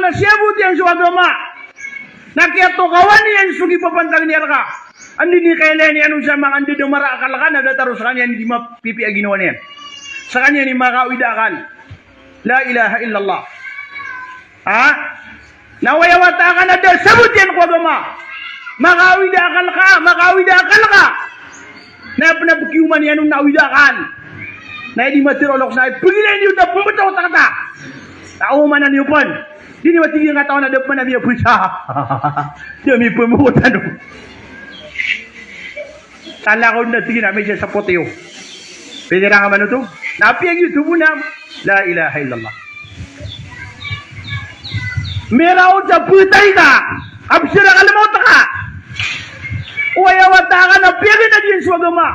na siyabut yang suagama. Nakiato kawan yang sugi papantang niya ka. Andi ni kailan yan sa mga andi dumara akal ka na dataros kanya ni ma pipi aginawa niyan. Sa kanya ni makawidakal. La ilaha illallah. Ha? Nawayawata ka na daw sabut yan ko agama. Makawidakal ka. Na panabukiuman yan nung nawidakal. Na hindi matirolok na pagilin niyo na pumunta ko takata. Tauman na niyo pon. Di ni matigil nga tao na dapat na niya pusa. Di may pumutan. Tala ko na tigil namin siya sa poteo. Pwede na ka man ito? Napiyag YouTube mo na. La ilaha illallah. Meraw sa putay ka. Absira ka lamot ka. Uwayawata ka na piyagin na diyan sa agama.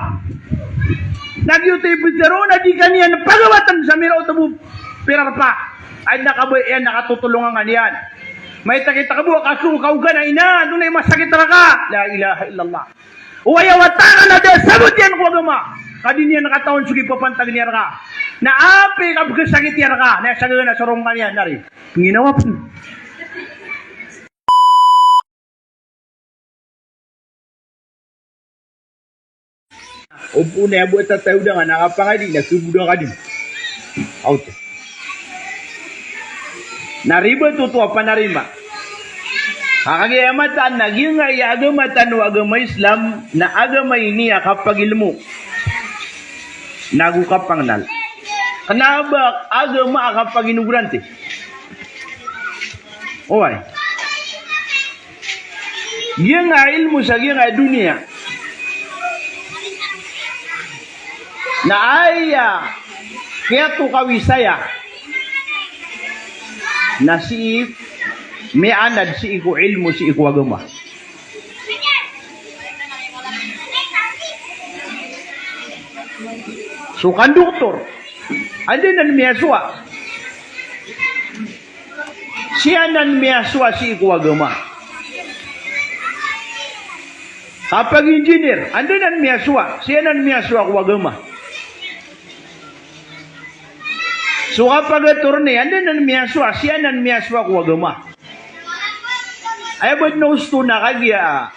Nagyutay putero na di kaniyan pagawatan sa meraw tabu pirarpa. Ay nakatutulungan nga niyan. May takita ka buwa kasukaw ka na ina. Doon ay masakit ka. La ilaha illallah. Uwayawata ka na diyan sabot yan ko agama. Kadi niya nakataon sugi papantag niya ka. Na api ka pagkasakit niya ka. Na saga na sarong ka niya. Nari. Panginawa po. Upo na yabu at tayo na nga, nakapangadi, nagsubudo ka din. Auto. Nariba tutuwa pa narima. Kakagayamatan, naging ay agamatan o agama Islam, na agama niya kapag ilmo. Nagukapang nal. Kanabak agama kapag inugrante. Oy. Yung ilmu sa yung dunia. Na aya kaya to kawisaya na si may anad si iku ilmu si iku agama. So konduktor andin nan miyaswa siya nan miyaswa si iku agama. Kapag engineer andin nan miyaswa siya nan miyaswa ku agama. So kapag attorney, andun nan miyaswa, siya nan miyaswa ko agama. Ay ba't nausto na kagya?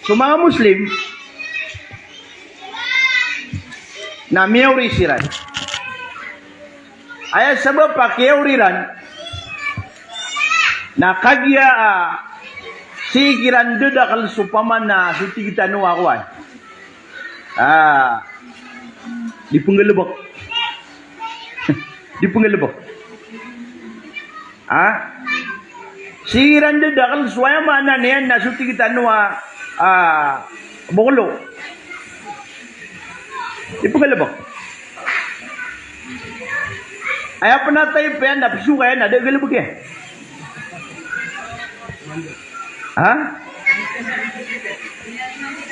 So mga Muslim, na miyawri siran. Ay sabab pa kiyawriran, na kagya sikiran dudakal supaman na sutikita nuwakuan. Di penggelebok. Di pengelebok. Siran de dakal suaya mana niyan nasuti kita nuwa bokolo. Di pengelebok. Ay apa na tayo pa yan napisu kaya na de gelebok ya.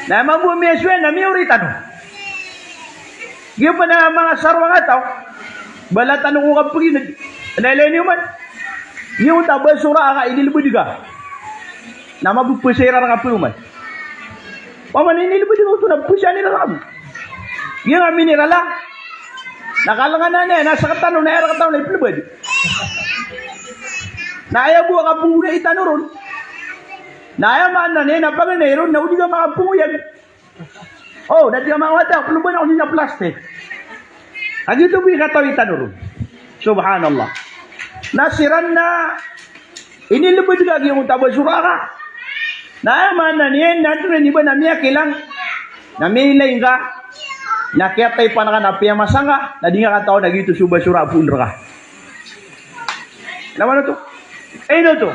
Na mabu miyaswe na miyuritan. Giyo pa na mga sarwa nga tao. Balatan ko kapag nalay niyo man. Yung tabay sura ka inilibod ka. Na mabupusira ka po man. Paman inilibod ko ito na pusya nila ka. Yung minirala. Nakalangan na niya. Nasa katano na era katano na ipilibod. Naayabu ka po na itanuron. Naayaman na niya. Napaganayron na hindi ka makapunguyag. Oh, dati ka mga wata. Puluban ako niya plastic. Agito po ikatawitan nurun. Subhanallah. Nasiran na inilibod ka yung tabay sura ka. Naaman na niyan, nato na iba na miya kilang namilay ka, nakiatay pa na ka na piyamasa ka, na di nga katao nagito subay sura punra ka. Naman na to? Eh na to?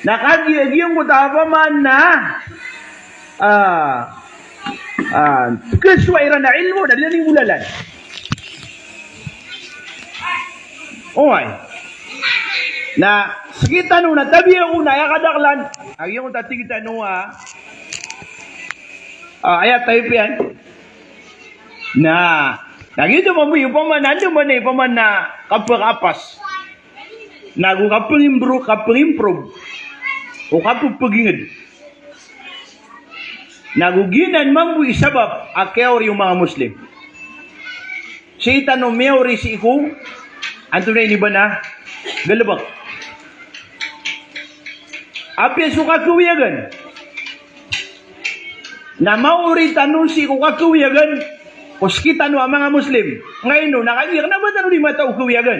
Nakagiyagiyong kutaba man na kaswairan na ilmo na dinaling ulalan. Oy. Na sakita nung natabi ang una ya kadaklan. Ang yung tatigita nung ayat tayo pa yan. Na nagito mo yung paman nando man na paman na kapag-apas. Nagu kapag-improve. O kapag-pagingad. Naguginan mang bu isabab akaw yung mga Muslim. Sita no meori si iku anto na iniba na galabak. Api suka kuwiyagan. Na mauri tanusi ko kakuwiyagan. Kuskita no ang mga Muslim. Ngayon no, nakagiya na ba tanong di mata kuwiyagan?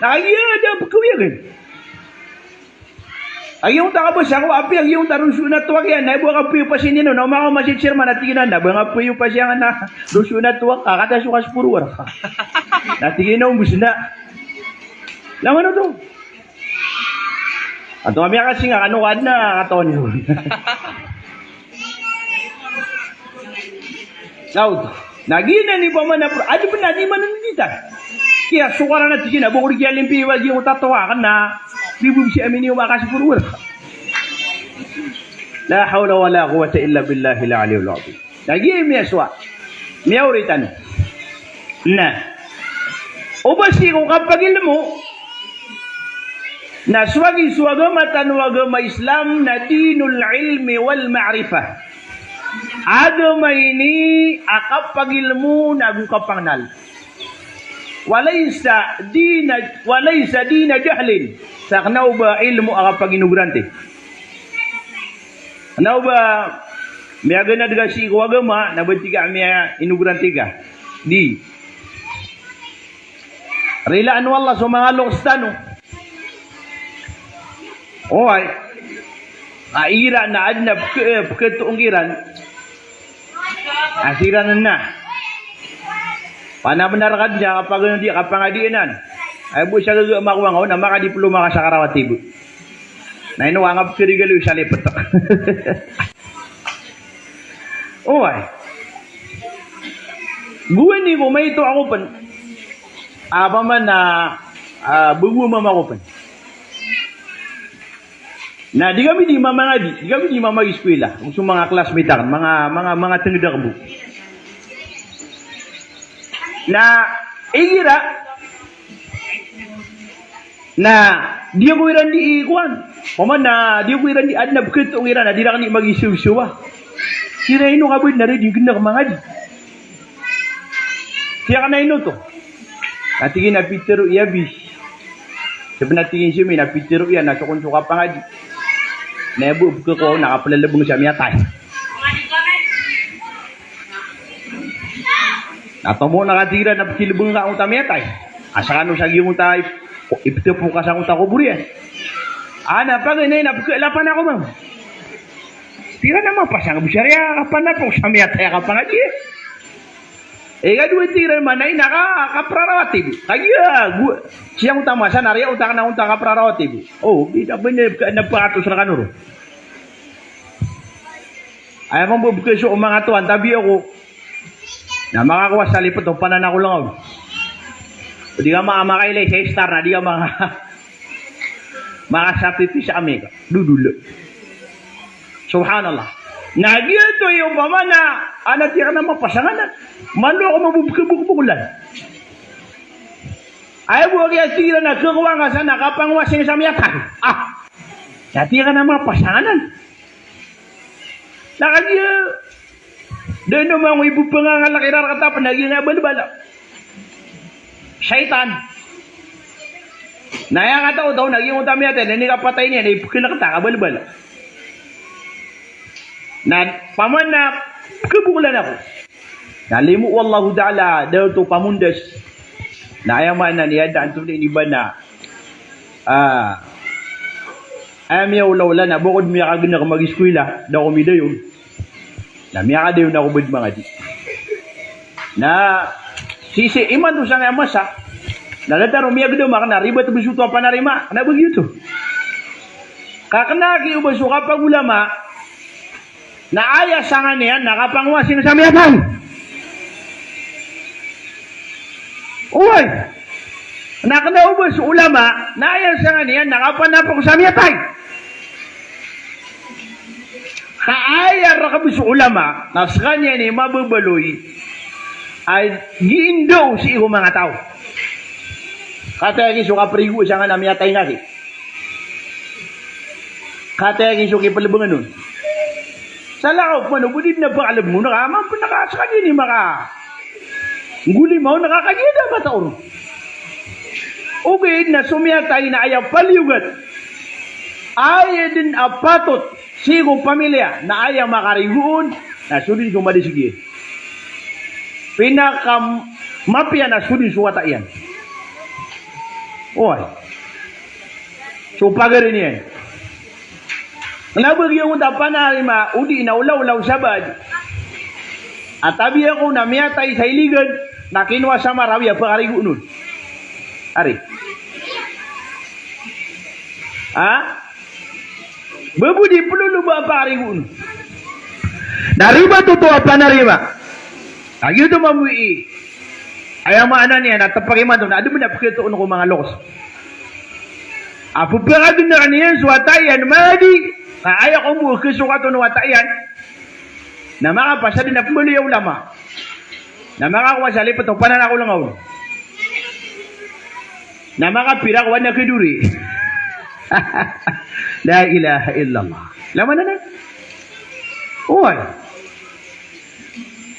Nakagiya ada kuwiyagan. Ayong takabos ako api ayong tarun sunat tuwag yan. Ay buwa kapuyo pa sinino. Na umaka masitsir manatiginan na. Buwa kapuyo pa siya na sunat tuwag ka. Kata sukas puro ka. Natigin na umbus na. Laman to. Ato kami kasi nga ano ka na katon yun. Saud. Nagina ni paman na adi pa na di man nandita. Kaya sukara na tigina bukod kaya limpi wagi yung tatawa kan na bibub si amin yung makasi puro. La hawla wala quwwata illa billahi al-aliyyil azim. Nagina mi aswa. Mi auritan. Na. Ubasi ko kapag ilmu na suwagi-suwagama tanwagama Islam na dinul ilmi wal ma'rifah. Agama ini akapag ilmu nagukapangnal. Walaysa dina jahlin. Saknaw ba ilmu akapag inugrante? Ano ba miyaga na daga si agama na bantiga miya inugrante ka? Di. Rilaan wallah sa mga lokstano. Oy, aira na adnab ketuungiran, asiran na. Pana benar kan dia kapag dia kapangadianan. Ay bu siya gaga makuwangaw na makadiplo makasakarawati bu. Na inuwangap kirigalo sa lipat. Oy. Buwan ni ko may ito ako pan. Apa man na bubu mama ko pan. Nah, di kami di mama eskwela, kung mga classmate kan, mga tenggedak bu. Na igira na dia ko iran di ikuan. Paman na dia ko iran di adnab keto iran na dira kan magisuwa. Sira ino kabud na rin di gendak mangadi. Siya kana ino to. Natigin na pitero iabis. Sebenarnya tingin siya may na pitero iya na sukon suka pangadi. Nebo buka ko nakapalalabong siya miyatay. Natamo nakatira na pakilabong ka unta miyatay. Asa kano sa giyong unta ipito po ka sa unta kuburian. Ana pa ganyan napakalapan ako bang. Tira naman pasang busyarya kapan na po sa miyatay kapangadi eh. Kadua tira manay nakaprarawati. Kaya siyang utama sa narya utang na utang kaprarawati. Oh, di ba na patos na kanuro. Ay mo bubuka so mga tuan tabi ako. Na makakuha sa lipot o panan ako lang ako. Di ka makailay sa star na di ka makasapiti sa amin. Dudulo. Subhanallah. Nagyato yung mama na anak yan na mapasanganan. Malo ako mabubukbukulan. Ay buwag yan sila na kukuha nga sa nakapangwasing sa miyatan. Dati ka na mapasanganan. Nakagya. Doon naman ibu pa nga nga lakirar katapan. Nagyang nga balbala. Syaitan. Naya nga tao daw. Nagyang utami natin. Hindi ka patay niya. Ipukilakta ka balbala. Na paman na kebukulan ako. Nalimu wallahu ta'ala daw to pamundas. Na ayaman na niya daan to ni iba na ayaw lawla na bukod miya ka gina ka mag-eskwela daw kumida yun. Na miya ka daw na kubod mga di. Na sisi iman to sa nga masa. Nalataro miya gado makana riba to bisuto pa na rima. Na bagyo to. Kakanaki ubaso kapag ulama na aya sa nga niyan, nakapangwasin sa miyatan. Uy! Nakanaubos ulama, na aya sa nga niyan, nakapanapok sa miyatan. Kaaya rakabos ulama, na sa kanya ni mababaloy, ay giindaw si iho mga tao. Katayagi so kaprigo siya nga na miyatay nga. Katayagi so kipalabungan nun. Sa lakaw pa, nabudid na ba alam mo, nakasakanya ni maka. Nguli mo, nakakanya na ba taon? Ugid na sumiyatay na ayaw paliugat. Aya din apatot sigo pamilya na aya makariguon na sudin sumadi sige. Pinaka mapya na sudin suwata yan. Oy. So pagarin yan. Nabag yung utapan na lima, udi na ulaw-ulaw sabad. At tabi ako na miyatay sa iligan, na kinuha sa marawi, pagkarigo nun. Ari. Ha? Babudi pelulu ba pagkarigo nun. Nariba totoo pa narima. Agyo ito mamui. Ayaw maanan niya, natapakiman doon, ado mo na pakitoon ko mga lokos. Apo pagkado na kaniyan, suwatayan, madi. Ayaw ko mo, kisukato na watayan. Na makapasa din na pumuli yung lama. Na makakuha sa lipat, panan ako lang ako. Na makapira ko na kiduri. La ilaha illallah. Laman na na. Uy.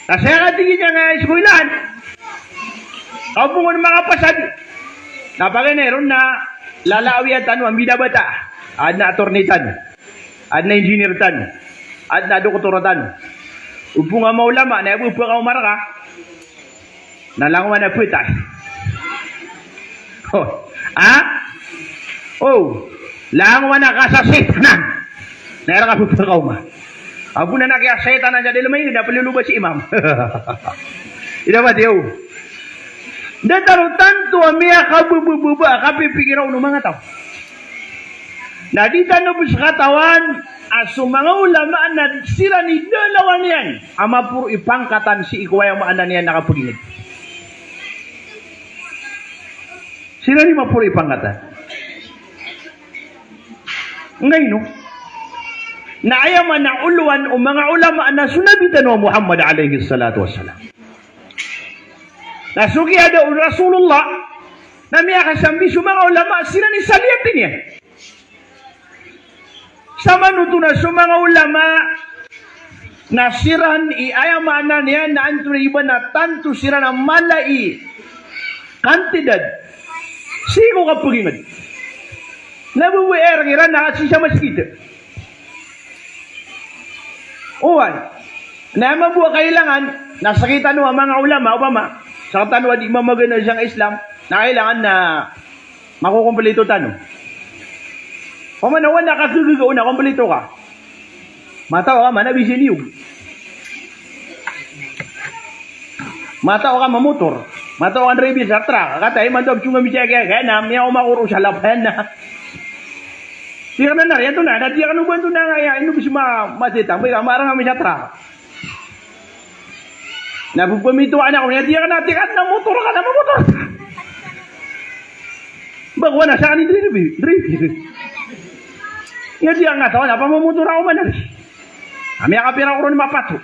Kasi ang tingin niya nga eskwelahan. Ako po nga makapasad. Napakineron na lalawiyatan, wambida bata. Ad na atornitan. Ad na engineertan. Ad na doktoratan. Upo nga maulama, na upo ka umaraka. Nalangwa na putay. Oh. Ha? Oh. Langwa na ka sa setanan. Naira ka upo ka umar. Apo na kaya setanan dyan, lumay, napaluluba si imam. Ina ba, Diyo? Dataro tanto amiya kabubububa, kapipikiraw ng mga tao. Nadita na po sa katawan, aso mga ulama na sila ni dalawa niyan, ama puro ipangkatan si ikuway ang maanan niyan nakapagingid. Sila ni mapuro ipangkatan. Ngayon, no? Naayaman na uluan o mga ulama na sunabitan o Muhammad alayhi salatu wassalam. Nasuki ada Rasulullah na may kasambi sa mga ulama sila ni saliatin niya. Sama nuto na sa mga ulama nasiran iayamanan niya na anturiba na tanto sira na malai kantidad siko kapagingad nabubuer kira na siya maskita uwan na mabuha kailangan nasakita no ang mga ulama upama sa tanwa di mamagana siyang Islam na kailangan na makukumpleto tanong o manawan na kagagaw na kumpleto ka matawa ka manabisiniw matawa ka mamotor matawa ka driver sa truck katay mandob chunga misya kaya na miya umakuro sa laban na tiyak na na yan to na tiyak na uban to na nga ino bisa masitang may kamarang kami sa truck napupamituan ako niya tiyak na motor ka na mamotor bagwa na sa kanin driver ya tiyak nga tawa na pamamotor ako manar kami akapira ko rin mapato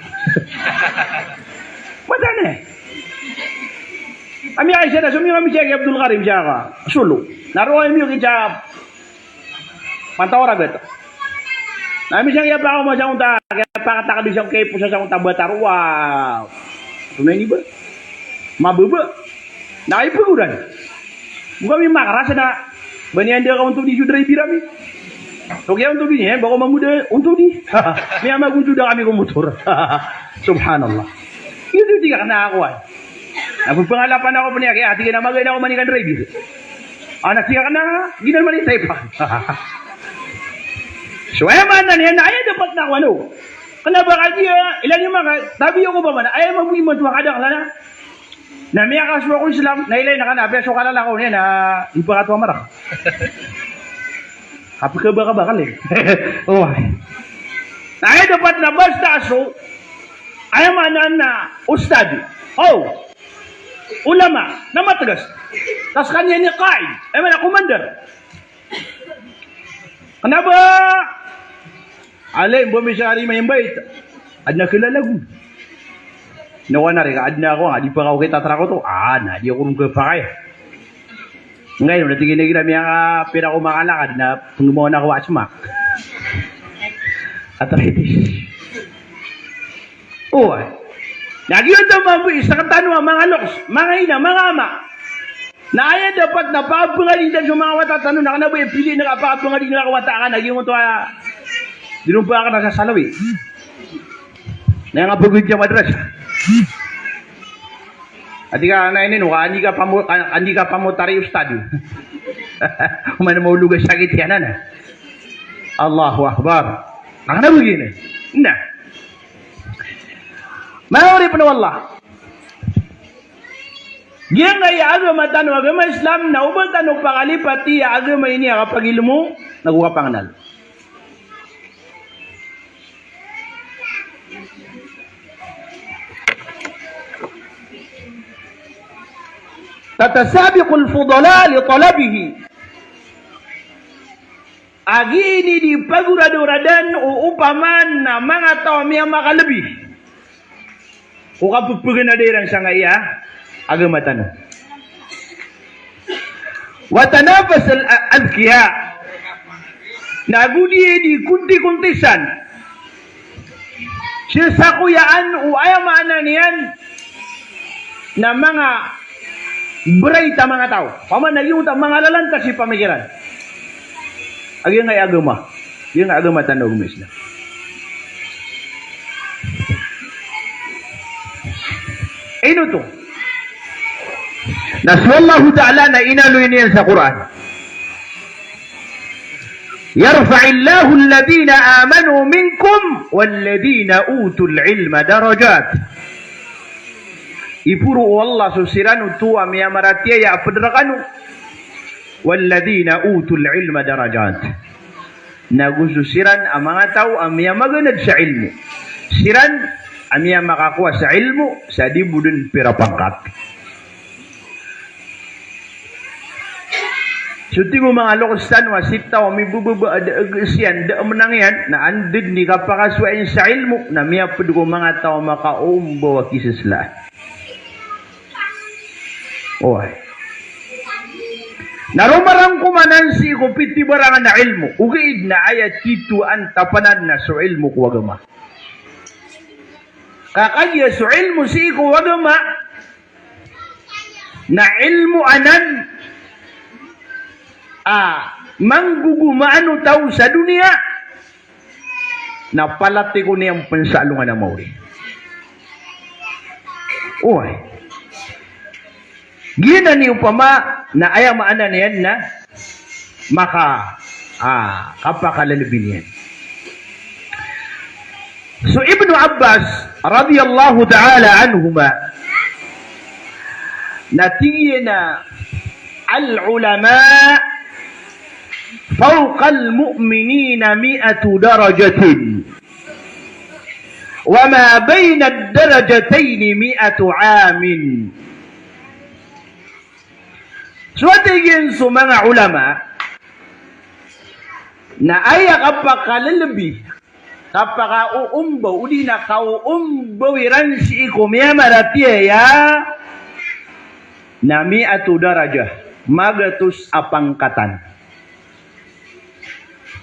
madana eh kami ay siya na sumiyo kami siya kay Abdul Karim siya ka solo naruwa yung siya pantawara beto nami siya kaya pa ako masya unta kaya pakatakado siya kay pusa sa unta batar wow tunay ni ba mababa nakaipaguran bukan may makarasa na banian dia ka untuk di sudray birami so kaya untuk di niya bako mamuda untuk di may magunjuda kami kong motor subhanallah itu tiga kena aku ay napagpangalapan ako pa niya kaya ati ka na magay na ako manikan driver anak tiga kena ginal manitay pa so ay man na niya na ay dapat na ako ano kenapa kaya ilan yung mga tabi ako ba man ay magbuimot wakada ka na na may akaswa ko Islam na ilay na ka na peso ka lang ako niya na ipakatwa marak kapag ka ba bakal eh oh ay dapat na basta so ay manan na ustad oh ulama na matagas tas kanya ni qaid ay mana commander kenapa alay bo misari may bait adna kilalagu nawana rin adna ako di pa ako kita trako to na di ako nung kapakay ngayon natigin na ginami ang pira ko makalakad na panggumawa na ako asma arthritis oh nagyan daw mabuhi sa katanwa mga loks mga ina mga ama Na aya dapat na papengali dan sa mga watatano na kana ba pili na papengali na kawata ka naging mo to dinumpa ka na sa salawi. Na nga pagod ka madras. Adi ka na ini no andi ka pamotari ustad. Umana mo lugar sakit yan na. Allahu akbar. Nakana begini. Nah. Mari pun wallah. Dia nggak ya agama Islam na ubatan o pangalipati ya agama ini kapag ilmu nakuha panganal. Tatasabiqul fudala li talabihi. Agi ini di pagurado-radan upaman na mga tao miya makalebih. O kapupugan na dirang sa ngaya, agama tanong. Watanafas al-adkiya. Nagudi di kunti-kuntisan. Sisakuyaan o ayamaan niyan na mga berita mga tao. Paman naging mga lalantas si pamikiran. Agi nga agama. Yung agama tanong Islam. Ino to. Naswallahu ta'ala na inaluin niyan sa Quran. Yarfa'illahu alladhina amanu minkum walladhina utul ilma darajat. Ipuro Allah susiranu tuwa miya maratia ya apedrakanu. Walladhina utul ilma darajat. Nagususiran ang mga tao ang miya maganad sa ilmu. Siran ang miya makakuha sa ilmu sa di budun pirapangkat. Suti mo mga lokostan wasipta o may bubaba siyan da menangyan na andid ni kapakaswain sa ilmu na miya pudugo mga tao makaumbo wa kisisla. Oy. Narumarang kumanan si kupiti barangan na ilmu. Ugaid na ayat kitu ang tapanan na so ilmu kuwagama. Kakagya so ilmu si kuwagama na ilmu anan manggugumaano tao sa dunia na palati ko niyang pansalungan na mauri. Uy. Gina ni upama na ayamaan na niyan na kapakalalabin yan. So Ibnu Abbas radiyallahu ta'ala anhuma natingin na al-ulama فوق المؤمنين 100 درجة وما بين الدرجتين 100 عام. Suwatigin sa mga ulama na aya kapakalalabih kapaka-uumbaw udi na kauumbawiran si ikumya maratiya na 100 darajah magatus apangkatan.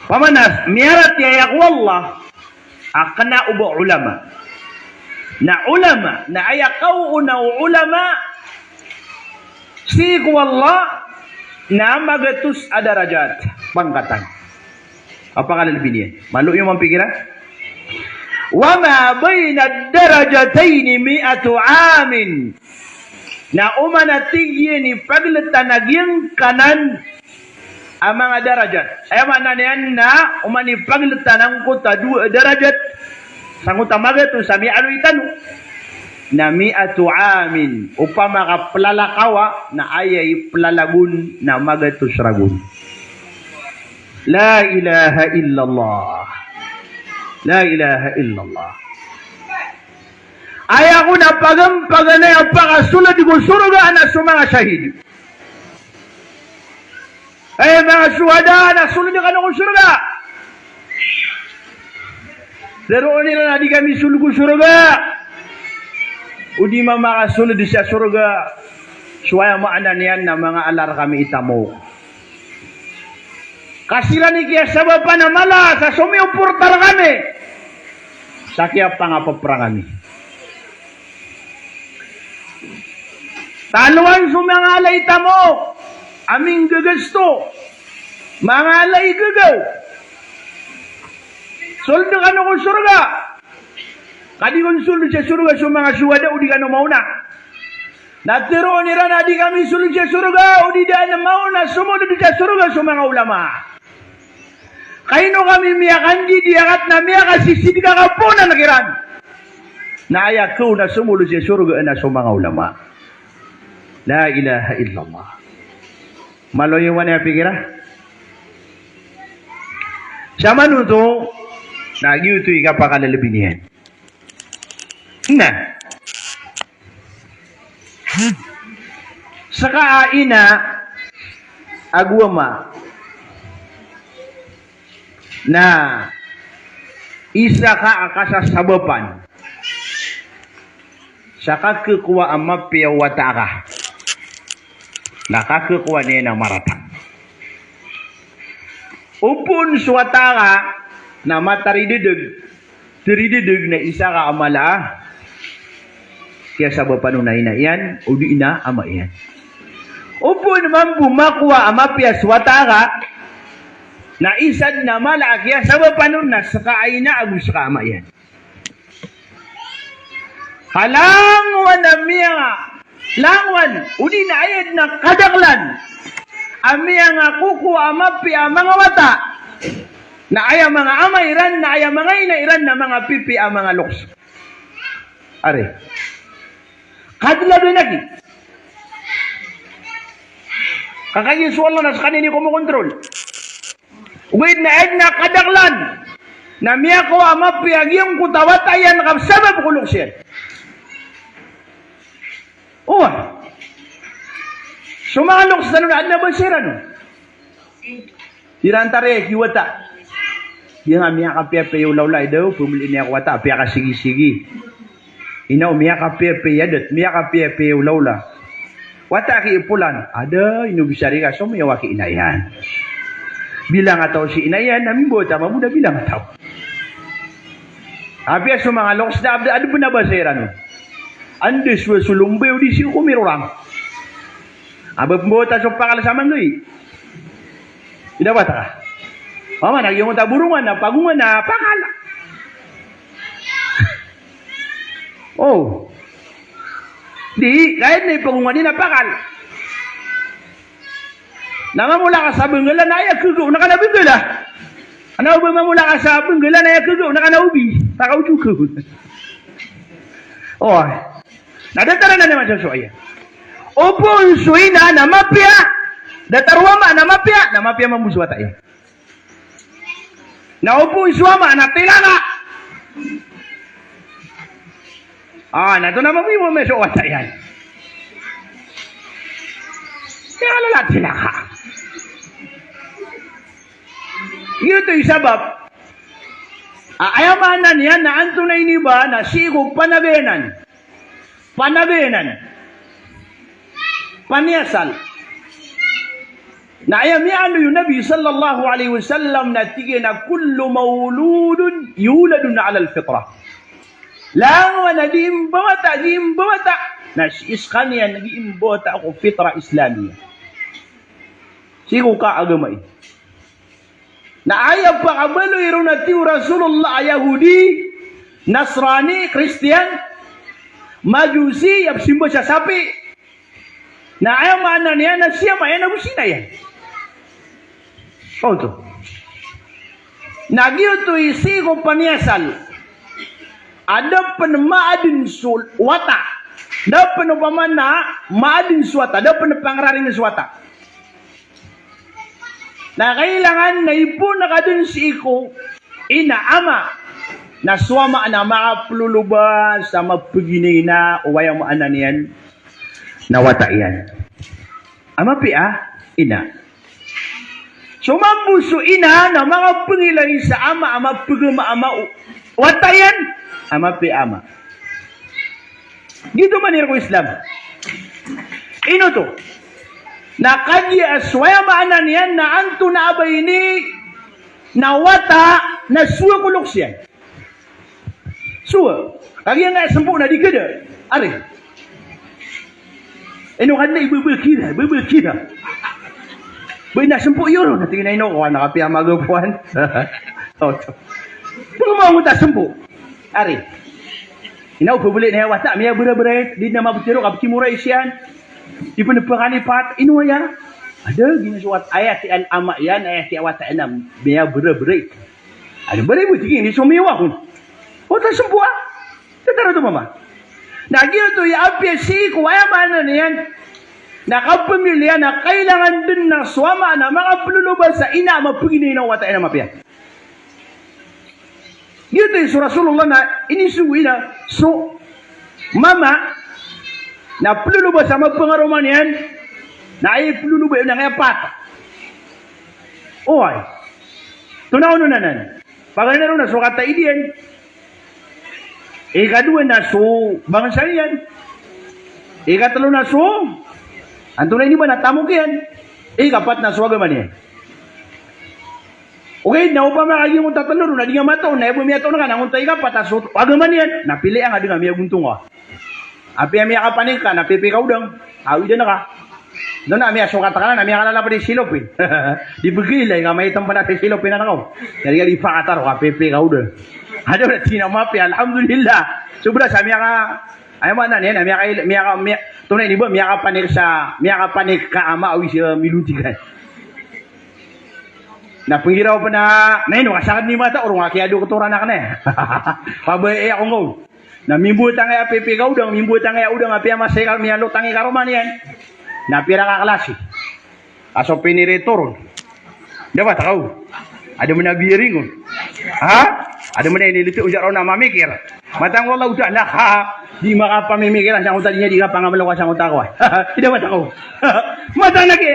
Pamanas, miyarat yayak wallah, akana ubo ulama. Na ulama, na ayakaw una ulama, si wallah, na magatus adarajat, pangkatan. Apakah lebih niyan? Malu yung mampikiran? Wama bayna darajataini 100 amin. Na umanatigyan ni paglatanagyan kanan ang mga darajat. Ay mana niyan na umani paglitanan ko ta 2 darajat sanguta magato sa mi'ano itano na 100 amin upama ka plalakawa na ayay plalagun na magato sragun. La ilaha illallah. La ilaha illallah. Aya ko na pagampaganay ang pakasulad ko surga anak sa mga syahid. Ay mga suhada, nasulod ka na kong surga. Pero nila na di kami sulog surga. O di makasulod siya surga. Suwaya maanan yan na mga alar kami itamo. Kasila ni kaya sabab pa na mala, sa sumiupurtar kami. Sa kaya pangapapra kami. Taluan sumangalay tamo. Aming gagasto. Mangalay gagaw. Soldo ka no kung surga. Kadi kung sulod sa surga sa mga suwada o di ka no mauna. Natiro nira na di kami sulod sa surga o di daan na mauna. Sumunod sa surga sa mga ulama. Kaino kami miyakan di diakat na miyakan sisidi ka po na nakiran. Naayak ko na sumunod sa surga na sa mga ulama. La ilaha illallah. Maloyong na pikira. Sa manuto, nagyutoy ka pa kalalabinihan. Na. Sa kaaina, agwama, na isa ka akasasabapan, sa kakukuha ang mapiyawata ka, nakakukuha niya ng maratang. Upon suwata ka, na matarididig na isa ka amala, kaya sabapan nung na yan, o di ina ama yan. Upon naman bumakuha ang mapiyaswata ka, na isad na mala, kaya sabapan nung na sakaay na agus ka ama yan. Halangwan na miya nga, langwan, udi na ayad na kadaklan, amiya nga kukuha mapi ang mga wata, na aya mga amayran, na aya mga inairan na mga pipi ang mga loks. Are, kadla doon lagi. Kakayuswal na sa kanini kumukontrol. Wait na ayad na kadaklan, na miya ko ang mapi ang iyong kutawat ayan nakasabab ko loks yan. Oh, so mga loks na nunaan na ba siya no? Dirantare, kiwata. Yang amia kape yung laulay daw, pumili niya kwata, apya ka sige-sige. Ina umiya kape yadat, miya kape yung laula. Wata ki ipulan, ada inubisari ka, so may waki inayan. Bilang ataw si inayan, namin bota, mamuda bilang ataw. Apya so mga loks na, ano ba na ba siya no? Andes wa sulumbe di si kumirurang. Abab mbota so pakal sa mandoy. Ida bata ka. Mama nagyong taburungan na pagungan na pakal. Oh. Di kahit na ipagungan din na pakal. Namamula ka sa benggalan na ayak kugo nakanabinggala. Ano ba mamula ka sa benggalan na ayak kugo nakanaubi. Takauju ko. Oh. Nadatara na naman sa suaya. Upon suina na mapya, datarwama na mapya mamuswa tayo. Na upon suwama na tilana. Nato na mabiwa may suwa tayo. Kaya lalat sila ka. Ito'y sabab. Ayamanan yan na antunay ni ba na sigog panabenan. Paniasal. Na ayamiano yung Nabi sallallahu alaihi wasallam na tigay na kullu mauludun yuladun ala al-fitra. Langwa na diimbawata. Na iskan yan, nag-iimbawata ako fitra Islamiyya. Sigo ka agamay. Na ayaw pa kabalo iro na tiyo Rasulullah Yahudi, Nasrani, Christian, Majusi, absimbo siya sapi. Na ayaw maanan niya na siya maya na busina yan. Oh, ito. Nagyo to isigo paniasal. Ada penemaadin wata. Ada penupamana maadin suwata. Ada penepangararing suwata. Na kailangan na ipo na ka dun si iko, inaama. Na suwama na mga pluluba sa mapaginay na uwayang maanan yan. Nawata yan. Ama pia, ina. Sumambuso ina na mga pangilay sa ama pagama wata yan. Ama pia ama. Dito manir ko Islam. Ino to. Na kadya aswaya maanan yan na anto na abay ni nawata na suwa kuloks yan. Suwa. Kaya nga sampu na di kada. Are. Eno kan ibu berkira. Bina sempuk yoro na tingin na ino ko na kapiya magapuan. Tunggu mau tak sempuk. Ari. Ina upubulit na wata miya bura-bura di nama butiro kapki mura isian. Di penepakan ipat ino ya. Ada gini suat ayat al amak yan ayat wata enam miya bura-bura. Ada beribu tinggi ni sumiwa kun. Oh tak sempuk ah. Tetara tu mama. Nah gitu ya apa sih kuaya mana ni yan? Nakapamilya na kailangan din ng swama na mga peluluban sa ina mapugini na wata ina mapya. Yun yung Rasulullah na inisuwi na so mama na peluluban sa mapangaruman yan na ay peluluban na kaya pata. Oy. Tunaw na nan. Pagano na so kata idiyan. Ikadua na so bangsa yan. Ikatlo na so Antuna ini ba natamok yan? Kapat na swaga man yan. Okay, naupa makagi mo tataluro na di nga mataw na ibo miya taw na ka nanguntay ka patasot. Agaman yan. Napili ang adi nga miya guntung ka. Api miya kapaning ka, napipi ka udang. Awi na ka. Doon na miya sukat ka na, miya ka lalapad yung silopin. Di begilay ka, may itampan natin silopin na nakaw. Kaya nga di pakataro ka, pipi ka udang. Ada na tinamapi, alhamdulillah. Sobra sa miya ka, ayaw man na niyan, miya tunay ni ba miya ka panik ka ama awi siya milutikan. Na penghiraw pa na no kasakad ni mata urang aki adu keturan na kana. Pabay ako ngol. Na mimbutang ay api ka udang mimbutang ay udang api masekal miya lutang ka roman yan. Na pira ka klase. Aso piniretoron. Dapat tahu. Ada mana biring. Ha? Ada mana ini lucu ujar na mamikir. Matang wala udah lah ha. Di makapamimikiran sang utang niya di ka pangamalo ka sang utang ko. Tidak mata ko. Matang lagi.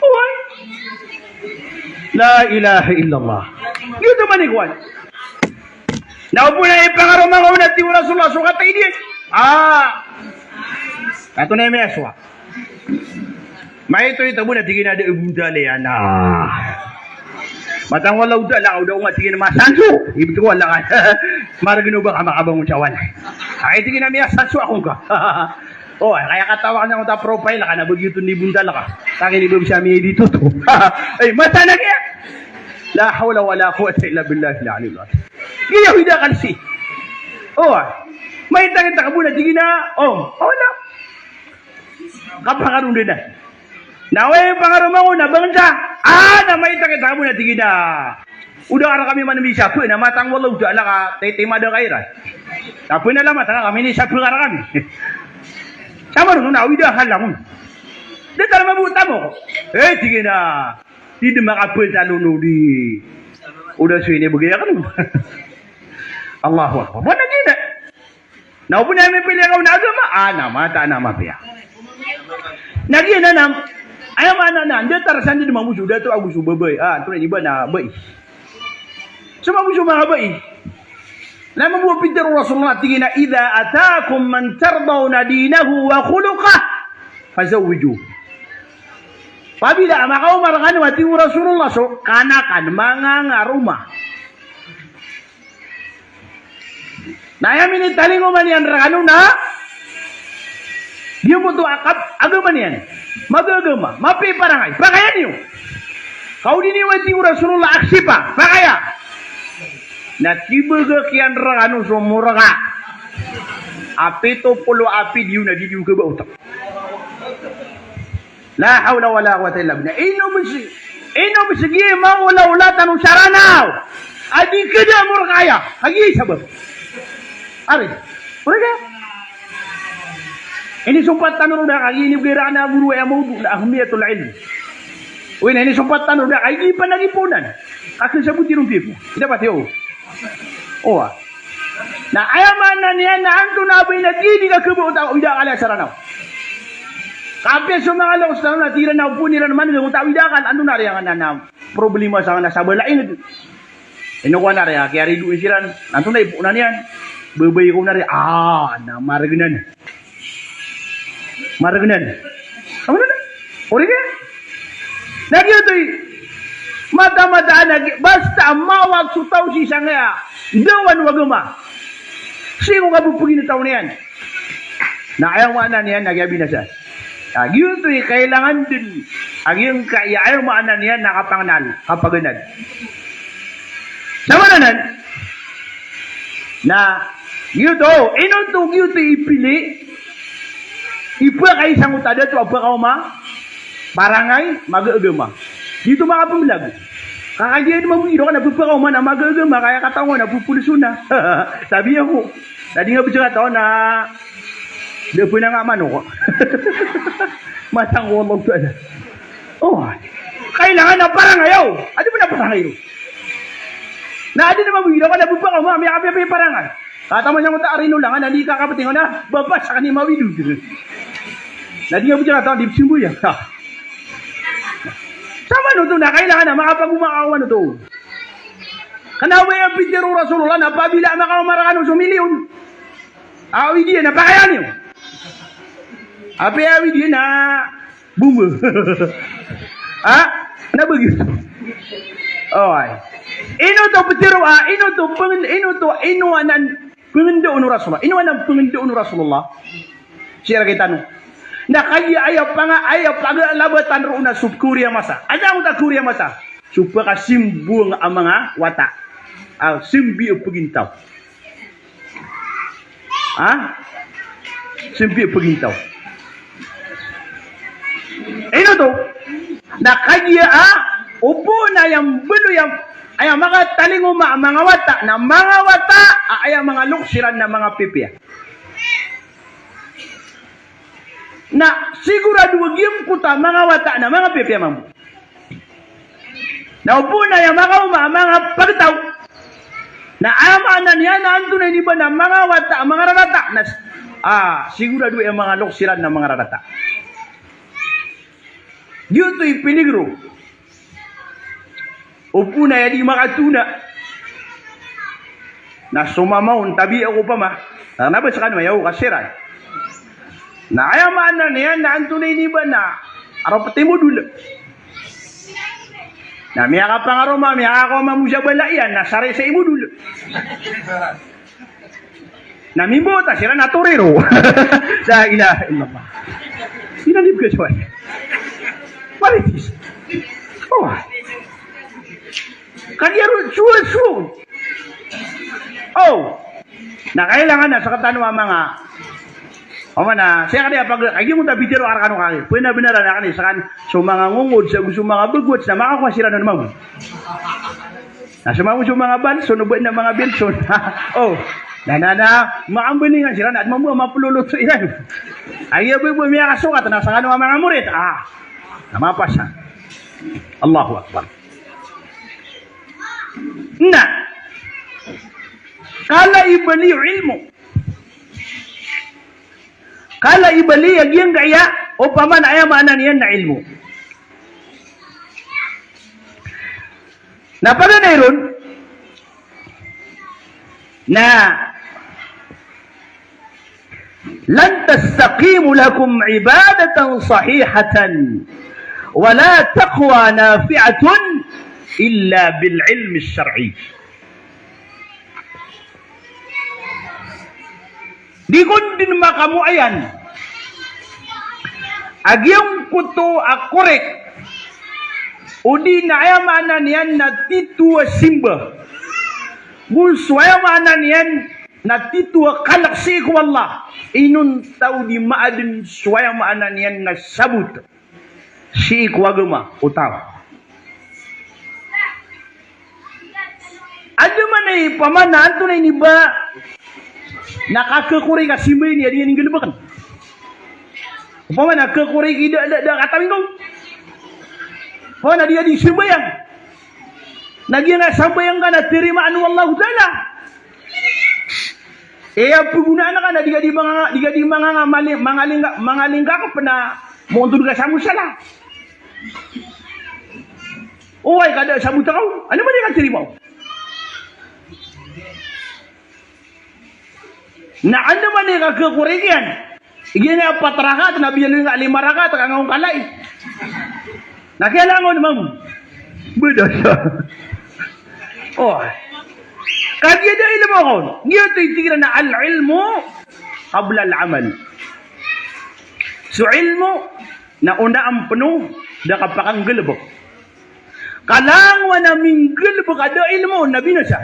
Why? La ilaha illallah. Gitu man igual. Naupo na ipangaroma ko na ti Rasulullah sukat ini. Kato na may aswa. May ito muna tingin na ibundali ana. Matang wala udah lang udah nga tingin na masanso. Ibig ko wala ka. Maragino ba ka makabang usawan? Ay tingin na miya sanso akong ka. Oh, kaya katawa ka na ta profile ka na bagyo ni bundal ka. Taki ni siya mi dito to. Ay mata na kaya. La hawla wala quwwata illa billahi al-aliyyil azim. Giya hida kansi. Oh, may tangin ta kabuna tingin na. Oh, wala. Kapangarong din na. Naway pangarama ko na bangsa. Na may takita mo na tingin na. Udah ara kami manami siapa na matang wala udah ala ka tema da kairan. Tapi na lama tanga kami ni siapa ara kami. Sama ro na udah hal lang. De tar mabuta mo. Tingin na. Di makapul talunu di. Udah sini begini kan. Allahu akbar. Mana kita? Na upo na may pili ka na agama. Nama ta nama pia. Nagi na nam ayaw mana na, dia tarasan di mamusu, dia tu agusu bebai. Tu ni bana bai. Semua musuh mana bai. Lama buat pintar Rasulullah tingina idza ataakum man tardawna dinahu wa khuluqah fazawwiju. Pabila makau markan wati Rasulullah so kanakan manganga rumah. Nah yang ini talingo man yan rakanu na dia butuh akad agama niyan. Magagama, mapi parangay. Pakaya niyo. Kau diniwati Rasulullah aksipa. Pakaya. Natibaga kian raganu sumuraga. Api to puluh api diu na diu ke bautak. La hawla wala quwwata illa billah. Ino bisigi ma wala tanu saranaw. Adi kada murqaya. Hagi sabab. Ari. Mereka ini sempat tanur dah kali ini bergerak anak guru yang mau ahmiyatul ilm. Ini sempat tanur dah kali pan lagi punan. Akan sebut tirung pipu. Tidak pasti oh. Oh. Nah ayam mana ni anak antu nabi nak ini ke kebun tak tidak kali sarana. Kape semua kalau sekarang nak tiran nak pun tiran mana dia tak tidak kan antu nari yang anak problema sangat nasabah lain. Ini kau nari ya kiari duit siran. Antu nari punanian. Bebai kau nari nama regenan. Maragnan. Apa na? Ori ka? Nagyoto mata-mata nag basta mawag sutaw si sangaya. Dawan wagama. Sino ka bupugin na taon yan? Na ayaw mana niyan nagyabi na siya. Yun to'y kailangan din. Yung ayaw mana niyan nakapangnal, kapaganad. Sama nanan, na yun to, inutog yun to ipili, ipa kayo isang utada to, apa ka ma, barangay, mag-agama. Dito mga pamilag. Kakagyan mo mo, ka napupakaw man na mag-agama, kaya katawa na, pupuliso na. Sabi ako, dati nga ba katawa na, di po na nga man ako. Matang wamag to. Oh, kailangan na parangayaw. Ano ba na parangayaw? Na adi naman mo, ka napupakaw, may kapi parangal. Katawa niya mo ta, arino lang, nali ka kapating na, baba sa kanima widu. Dati nga ba katawa, di simbo yan. Sama no to na kailangan na makapag-umakawa no to. Kanawa yung pitero Rasulullah na pabila makamarakan ng sumiliyon. Awi dia na pakayan niyo. Api awi dia na bumbu. Ha? Na begitu. Oh ay. Ino to pitero ino to inuanan pengendoon Rasulullah. Inuanan pengendoon Rasulullah. Siya kita no. Na kaya ayaw labatan roon na subkurya masa. Ada ang kurya masa. Supaya simbung ang mga wata. Simbi o pagintaw. Simbi o pagintaw. Ino to? Na kaya upo na yung bulo yung ay mga talinguma mga wata na mga wata ay mga luksiran na mga pipya. Na sigurado yung puta mga wata na mga pipya mambo. Na upo na yung mga pagtaw. Na amanan niya na anto na ba na mga wata, mga rarata. Na, sigurado yung mga luksiran na mga rarata. Dito yung peligro. Upo na yan yung makatuna. Na sumamaon, tabi ako pa ma. Nabas ka naman, yaw kasiran. Na ayaman na niyan na antunay ni ba na arapati mo dula. Na miyaka pa nga roma, miyaka ko mamusya balayan, na sari sa imo dula. Na mibota, sila naturero. Sa ilaha illallah. Sinalib ka siya. What is this? Oh. Kanyaro, suwan. Oh. Na kailangan na sa katanwa mga na, saya kaya pag kaya mo tabi tiro arakano kaya. Pwede na binaran na kanil sa kan so mga ngungod sa gusto mga bagwats na makakwasira na naman. Na sa mga balso no na mga bilson. Oh, na maambulingan sila na at mamu mapululot sa ilan. Ayabo miya kasukat na sa kanong mga murit. Namapasa. Allahu Akbar. Na kala ibali ilmu. Kala ibali yung gaya o paman ayamanan yan na ilmu. Na pala na yun, na lan tastaqimu lakum ibadatan sahihatan wala taqwa nafi'atun illa bil ilmi syar'i. Di kundin makamu ayan. Agyong kuto akorek. Udi na ayamanan yan na titua simba. Gusto ayamanan yan na titua kalaksi ko Allah. Inun tau di maadin suayamanan yan na sabut. Si ikwagama utaw. Ada man ay pamanaan to na iniba. Nakakakuri ka simba ini ada yang gelebakan. Upama nakakuri kita ada kata minggu. Oh na dia di simba yang. Nagi na sampai yang kana terima anu Allah Taala. Penggunaan kana diga di mga mangalingga ka pena montur ka samu salah. Oh ay kada samu tahu. Ano ba dia kan terima? Na ano man ni kakakurigian? Igyan niya 4 rakat, nabiyan nga 5 rakat, kang kalay. Nakialangon, ma'am. Beda siya. Oh. Kaya da ilmo ko. Ngayon ito yung tigran na al-ilmo qabla al-amal. So ilmu na una ang penuh da kapakang gelebok. Kalang wana minggelebok ada ilmu nabi na siya.